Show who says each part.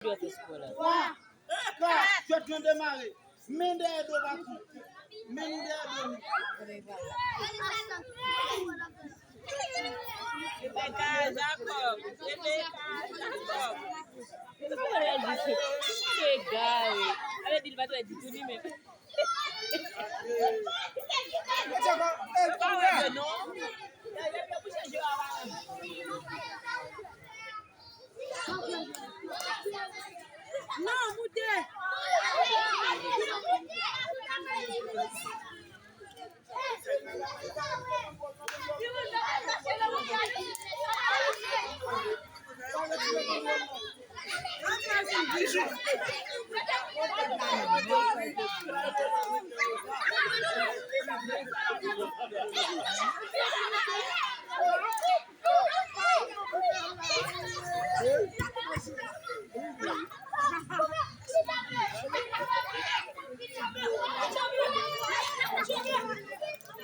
Speaker 1: Quoi? Quoi? Tu es en train de marrer. Mets des deux partout. Mets des deux.
Speaker 2: Non, Moudé.